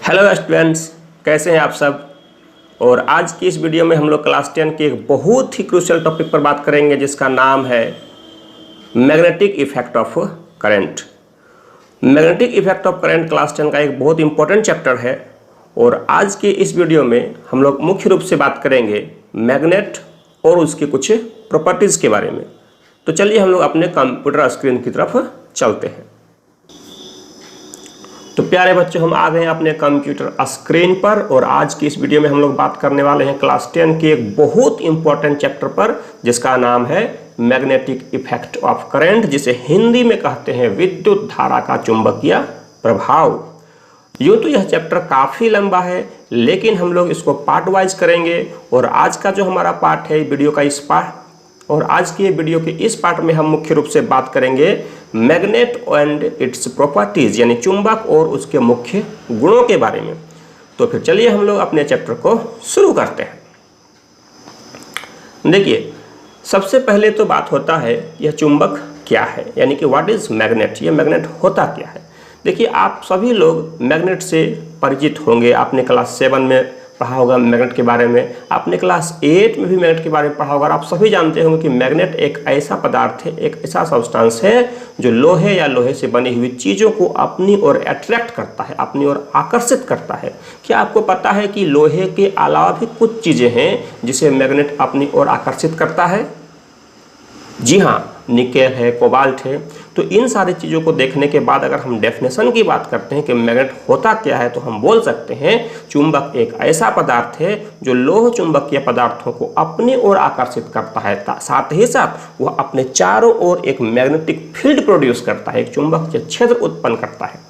Hello students, कैसे हैं आप सब। और आज की इस वीडियो में हम लोग क्लास 10 के एक बहुत ही क्रूशियल टॉपिक पर बात करेंगे जिसका नाम है magnetic effect of current. Magnetic effect of current class 10 का एक बहुत इंपॉर्टेंट चैप्टर है और आज के इस वीडियो में हम लोग मुख्य रूप से बात करेंगे मैग्नेट और उसकी कुछ प्रॉपर्टीज़ के बारे में। तो चलिए हम लोग अपने कंप्यूटर स्क्रीन की तरफ चलते हैं। तो प्यारे बच्चों, हम आ गए हैं अपने कंप्यूटर स्क्रीन पर और आज की इस वीडियो में हम लोग बात करने वाले हैं क्लास 10 के एक बहुत इंपॉर्टेंट चैप्टर पर जिसका नाम है मैग्नेटिक इफेक्ट ऑफ करंट, जिसे हिंदी में कहते हैं विद्युत धारा का चुंबकीय प्रभाव। यूँ तो यह चैप्टर काफ़ी लंबा है लेकिन हम लोग इसको पार्ट वाइज करेंगे और आज का जो हमारा पार्ट है वीडियो का इस पार्ट और आज की वीडियो के इस पार्ट में हम मुख्य रूप से बात करेंगे मैग्नेट एंड इट्स प्रॉपर्टीज, यानी चुंबक और उसके मुख्य गुणों के बारे में। तो फिर चलिए हम लोग अपने चैप्टर को शुरू करते हैं। देखिए, सबसे पहले तो बात होता है यह चुंबक क्या है, यानी कि व्हाट इज मैग्नेट, ये मैग्नेट होता क्या है। देखिए, आप सभी लोग मैग्नेट से परिचित होंगे। आपने क्लास 7 में पढ़ा होगा मैग्नेट के बारे में, आपने क्लास 8 में भी मैग्नेट के बारे में पढ़ा होगा। आप सभी जानते होंगे कि मैग्नेट एक ऐसा पदार्थ है, एक ऐसा सब्सटेंस है जो लोहे या लोहे से बनी हुई चीज़ों को अपनी ओर अट्रैक्ट करता है, अपनी ओर आकर्षित करता है। क्या आपको पता है कि लोहे के अलावा भी कुछ चीज़ें हैं जिसे मैग्नेट अपनी ओर आकर्षित करता है? जी हाँ, निकेल है, कोबाल्ट है। तो इन सारी चीज़ों को देखने के बाद अगर हम डेफिनेशन की बात करते हैं कि मैग्नेट होता क्या है, तो हम बोल सकते हैं चुंबक एक ऐसा पदार्थ है जो लोह चुंबकीय पदार्थों को अपनी ओर आकर्षित करता है, साथ ही साथ वह अपने चारों ओर एक मैग्नेटिक फील्ड प्रोड्यूस करता है, एक चुंबकीय क्षेत्र उत्पन्न करता है।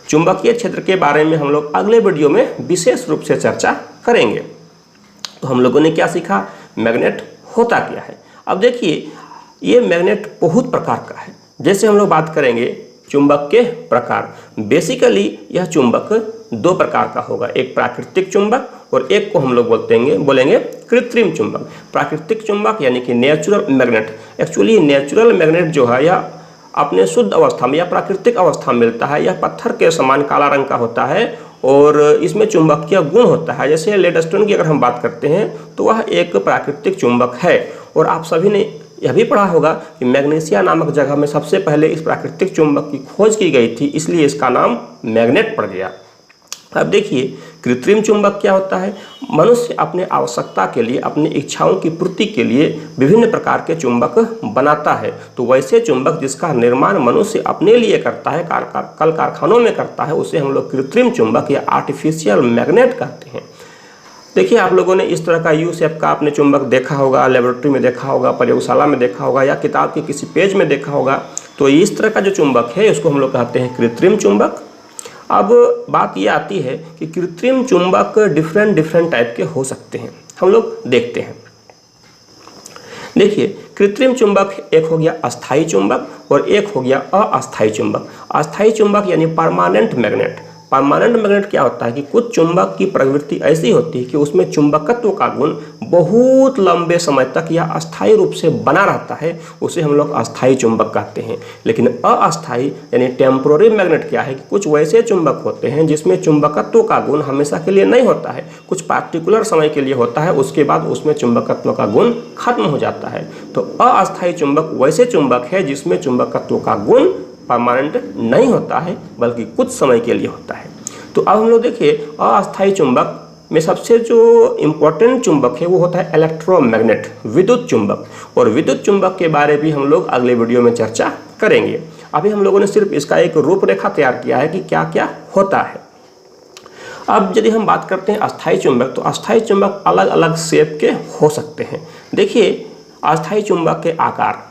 चुंबकीय क्षेत्र के बारे में हम लोग अगले वीडियो में विशेष रूप से चर्चा करेंगे। तो हम लोगों ने क्या सीखा, मैग्नेट होता क्या है। अब देखिए, ये मैग्नेट बहुत प्रकार का है। जैसे हम लोग बात करेंगे चुंबक के प्रकार, बेसिकली यह चुंबक दो प्रकार का होगा, एक प्राकृतिक चुंबक और एक को हम लोग बोलेंगे कृत्रिम चुंबक। प्राकृतिक चुंबक यानी कि natural magnet. Actually natural magnet जो है यह अपने शुद्ध अवस्था में या प्राकृतिक अवस्था में मिलता है। यह पत्थर के समान काला रंग का होता है और इसमें चुंबकीय गुण होता है। जैसे लेडस्टोन की अगर हम बात करते हैं तो वह एक प्राकृतिक चुंबक है। और आप सभी ने यह भी पढ़ा होगा कि मैग्नीशिया नामक जगह में सबसे पहले इस प्राकृतिक चुंबक की खोज की गई थी, इसलिए इसका नाम मैग्नेट पड़ गया। अब देखिए, कृत्रिम चुंबक क्या होता है। मनुष्य अपने आवश्यकता के लिए, अपनी इच्छाओं की पूर्ति के लिए विभिन्न प्रकार के चुंबक बनाता है। तो वैसे चुंबक जिसका निर्माण मनुष्य अपने लिए करता है, कल कारखानों में करता है, उसे हम लोग कृत्रिम चुंबक या आर्टिफिशियल मैग्नेट कहते हैं। देखिए, आप लोगों ने इस तरह का यू शेप का आपने चुंबक देखा होगा, लेबोरेटरी में देखा होगा, प्रयोगशाला में देखा होगा या किताब के किसी पेज में देखा होगा। तो इस तरह का जो चुंबक है उसको हम लोग कहते हैं कृत्रिम चुंबक। अब बात ये आती है कि कृत्रिम चुंबक डिफरेंट टाइप के हो सकते हैं, हम लोग देखते हैं। देखिए, कृत्रिम चुंबक एक हो गया अस्थायी चुंबक और एक हो गया अस्थायी चुंबक। अस्थायी चुंबक यानी परमानेंट मैग्नेट। परमानेंट मैग्नेट क्या होता है कि कुछ चुंबक की प्रवृत्ति ऐसी होती है कि उसमें चुंबकत्व का गुण बहुत लंबे समय तक या अस्थायी रूप से बना रहता है, उसे हम लोग अस्थायी चुंबक कहते हैं। लेकिन अस्थायी यानी टेम्पोररी मैग्नेट क्या है कि कुछ वैसे चुंबक होते हैं जिसमें चुंबकत्व का गुण हमेशा के लिए नहीं होता है, कुछ पार्टिकुलर समय के लिए होता है, उसके बाद उसमें चुंबकत्व का गुण खत्म हो जाता है। तो अस्थायी चुंबक वैसे चुंबक है जिसमें चुंबकत्व का गुण परमानेंट नहीं होता है बल्कि कुछ समय के लिए होता है। तो अब हम लोग देखिए, अस्थायी चुंबक में सबसे जो इम्पोर्टेंट चुंबक है वो होता है इलेक्ट्रोमैग्नेट, विद्युत चुंबक। और विद्युत चुंबक के बारे में हम लोग अगले वीडियो में चर्चा करेंगे। अभी हम लोगों ने सिर्फ इसका एक रूपरेखा तैयार किया है कि क्या क्या होता है। अब यदि हम बात करते हैं अस्थायी चुंबक, तो अस्थायी चुंबक अलग अलग शेप के हो सकते हैं। देखिए, अस्थायी चुंबक के आकार,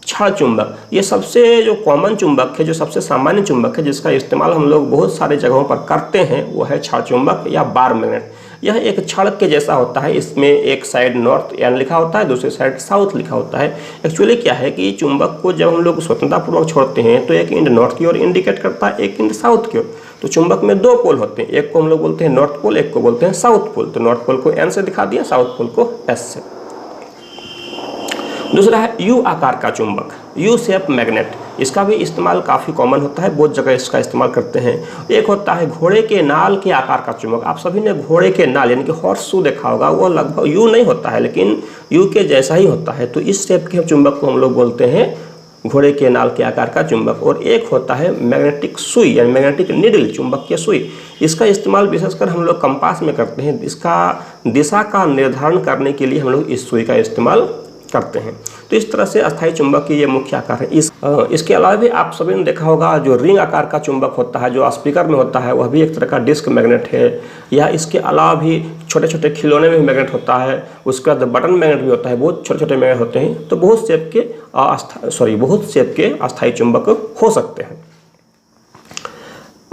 क्षण चुंबक, ये सबसे जो कॉमन चुंबक है, जो सबसे सामान्य चुंबक है जिसका इस्तेमाल हम लोग बहुत सारे जगहों पर करते हैं, वो है क्षण चुंबक या बार मैग्नेट। यह एक क्षण के जैसा होता है। इसमें एक साइड नॉर्थ एन लिखा होता है, दूसरी साइड साउथ लिखा होता है। एक्चुअली क्या है कि चुंबक को जब हम लोग स्वतंत्रतापूर्वक छोड़ते हैं तो एक इंड नॉर्थ की ओर इंडिकेट करता है, एक इंड साउथ की ओर। तो चुंबक में दो पोल होते हैं, एक को हम लोग बोलते हैं नॉर्थ पोल, एक को बोलते हैं साउथ पोल। तो नॉर्थ पोल को एन से दिखा दिया, साउथ पोल को एस से। दूसरा है यू आकार का चुंबक, यू शेप मैग्नेट। इसका भी इस्तेमाल काफ़ी कॉमन होता है, बहुत जगह इसका इस्तेमाल करते हैं। एक होता है घोड़े के नाल के आकार का चुंबक। आप सभी ने घोड़े के नाल यानी कि हॉर्स शू देखा होगा, वो लगभग यू नहीं होता है लेकिन यू के जैसा ही होता है। तो इस शेप के चुंबक को हम लोग बोलते हैं घोड़े के नाल के आकार का चुंबक। और एक होता है मैग्नेटिक सुई यानी मैग्नेटिक निडल, चुंबकीय सुई। इसका इस्तेमाल विशेषकर हम लोग कंपास में करते हैं। इसका दिशा का निर्धारण करने के लिए हम लोग इस सुई का इस्तेमाल करते हैं। तो इस तरह से अस्थायी चुंबक की ये मुख्य आकार है। इसके अलावा भी आप सभी ने देखा होगा जो रिंग आकार का चुंबक होता है, जो स्पीकर में होता है, वह भी एक तरह का डिस्क मैग्नेट है। या इसके अलावा भी छोटे छोटे खिलौने में भी मैग्नेट होता है। उसके बाद बटन मैग्नेट भी होता है, बहुत छोटे छोटे मैग्नेट होते हैं। तो बहुत शेप के अस्थायी चुंबक हो सकते हैं।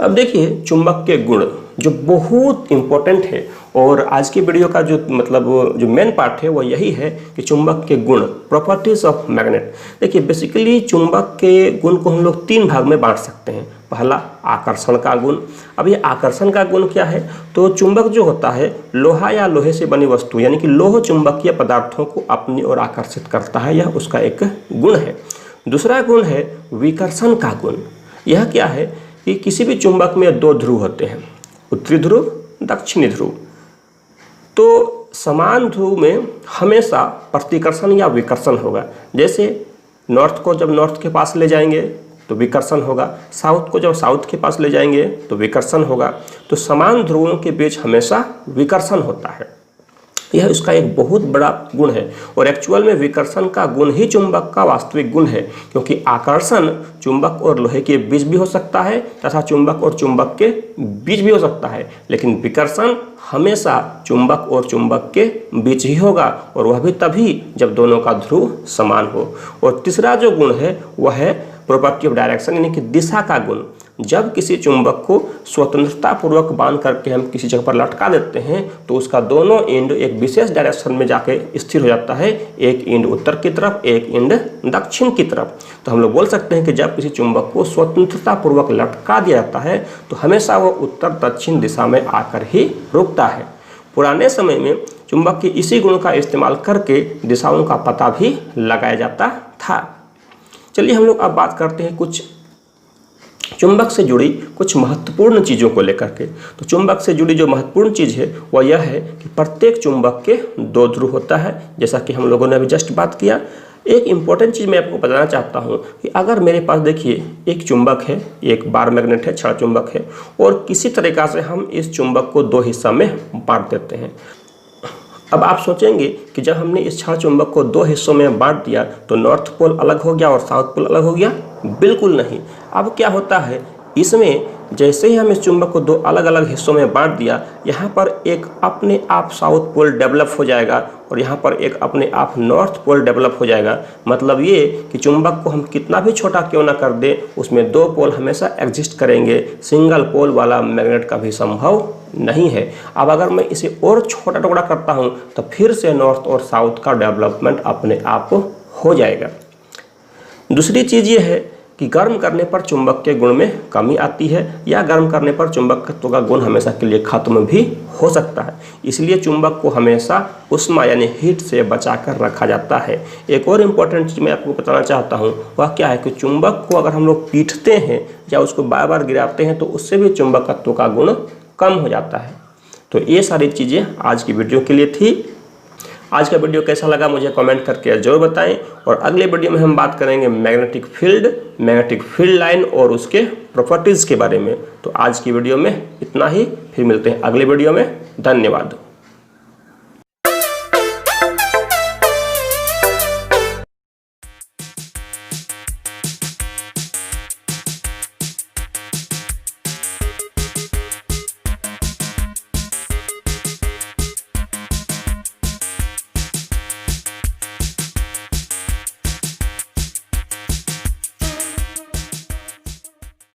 अब देखिए चुंबक के गुण जो बहुत इम्पोर्टेंट है, और आज की वीडियो का जो मेन पार्ट है वो यही है कि चुंबक के गुण, प्रॉपर्टीज ऑफ मैग्नेट। देखिए बेसिकली चुंबक के गुण को हम लोग 3 भाग में बांट सकते हैं। पहला आकर्षण का गुण। अब ये आकर्षण का गुण क्या है? तो चुंबक जो होता है लोहा या लोहे से बनी वस्तु यानी कि लोह चुंबकीय पदार्थों को अपनी ओर आकर्षित करता है, यह उसका एक गुण है। दूसरा गुण है विकर्षण का गुण। यह क्या है कि किसी भी चुंबक में 2 ध्रुव होते हैं, उत्तरी ध्रुव, दक्षिणी ध्रुव। तो समान ध्रुव में हमेशा प्रतिकर्षण या विकर्षण होगा। जैसे नॉर्थ को जब नॉर्थ के पास ले जाएंगे तो विकर्षण होगा, साउथ को जब साउथ के पास ले जाएंगे तो विकर्षण होगा। तो समान ध्रुवों के बीच हमेशा विकर्षण होता है, यह उसका एक बहुत बड़ा गुण है। और एक्चुअल में विकर्षण का गुण ही चुंबक का वास्तविक गुण है, क्योंकि आकर्षण चुंबक और लोहे के बीच भी हो सकता है तथा चुंबक और चुंबक के बीच भी हो सकता है, लेकिन विकर्षण हमेशा चुंबक और चुंबक के बीच ही होगा, और वह भी तभी जब दोनों का ध्रुव समान हो। और तीसरा जो गुण है वह है प्रॉपर्टी ऑफ डायरेक्शन यानी कि दिशा का गुण। जब किसी चुंबक को स्वतंत्रता पूर्वक बांध करके हम किसी जगह पर लटका देते हैं तो उसका दोनों एंड एक विशेष डायरेक्शन में जाके स्थिर हो जाता है, एक एंड उत्तर की तरफ, एक एंड दक्षिण की तरफ। तो हम लोग बोल सकते हैं कि जब किसी चुंबक को स्वतंत्रता पूर्वक लटका दिया जाता है तो हमेशा वो उत्तर दक्षिण दिशा में आकर ही रुकता है। पुराने समय में चुंबक के इसी गुण का इस्तेमाल करके दिशाओं का पता भी लगाया जाता था। चलिए हम लोग अब बात करते हैं कुछ चुंबक से जुड़ी कुछ महत्वपूर्ण चीज़ों को लेकर के। तो चुंबक से जुड़ी जो महत्वपूर्ण चीज़ है वह यह है कि प्रत्येक चुंबक के 2 ध्रुव होता है, जैसा कि हम लोगों ने अभी जस्ट बात किया। एक इम्पॉर्टेंट चीज़ मैं आपको बताना चाहता हूँ कि अगर मेरे पास देखिए एक चुंबक है, एक बार मैग्नेट है, छड़ चुंबक है, और किसी तरीक़ा से हम इस चुंबक को 2 हिस्सा में बांट देते हैं। अब आप सोचेंगे कि जब हमने इस छड़ चुंबक को 2 हिस्सों में बांट दिया तो नॉर्थ पोल अलग हो गया और साउथ पोल अलग हो गया? बिल्कुल नहीं। अब क्या होता है, इसमें जैसे ही हम इस चुंबक को 2 अलग अलग हिस्सों में बांट दिया, यहाँ पर एक अपने आप साउथ पोल डेवलप हो जाएगा और यहाँ पर एक अपने आप नॉर्थ पोल डेवलप हो जाएगा। मतलब ये कि चुंबक को हम कितना भी छोटा क्यों ना कर दें, उसमें 2 पोल हमेशा एग्जिस्ट करेंगे। सिंगल पोल वाला मैग्नेट कभी संभव नहीं है। अब अगर मैं इसे और छोटा टुकड़ा करता हूँ तो फिर से नॉर्थ और साउथ का डेवलपमेंट अपने आप हो जाएगा। दूसरी चीज़ ये है कि गर्म करने पर चुंबक के गुण में कमी आती है, या गर्म करने पर चुंबकत्व का गुण हमेशा के लिए खत्म भी हो सकता है। इसलिए चुंबक को हमेशा उष्मा यानी हीट से बचाकर रखा जाता है। एक और इम्पोर्टेंट चीज़ मैं आपको बताना चाहता हूँ, वह क्या है कि चुंबक को अगर हम लोग पीटते हैं या उसको बार बार गिराते हैं तो उससे भी चुंबकत्व का गुण कम हो जाता है। तो ये सारी चीज़ें आज की वीडियो के लिए थी। आज का वीडियो कैसा लगा मुझे कमेंट करके जरूर बताएं, और अगले वीडियो में हम बात करेंगे मैग्नेटिक फील्ड लाइन और उसके प्रॉपर्टीज़ के बारे में। तो आज की वीडियो में इतना ही, फिर मिलते हैं अगले वीडियो में। धन्यवाद।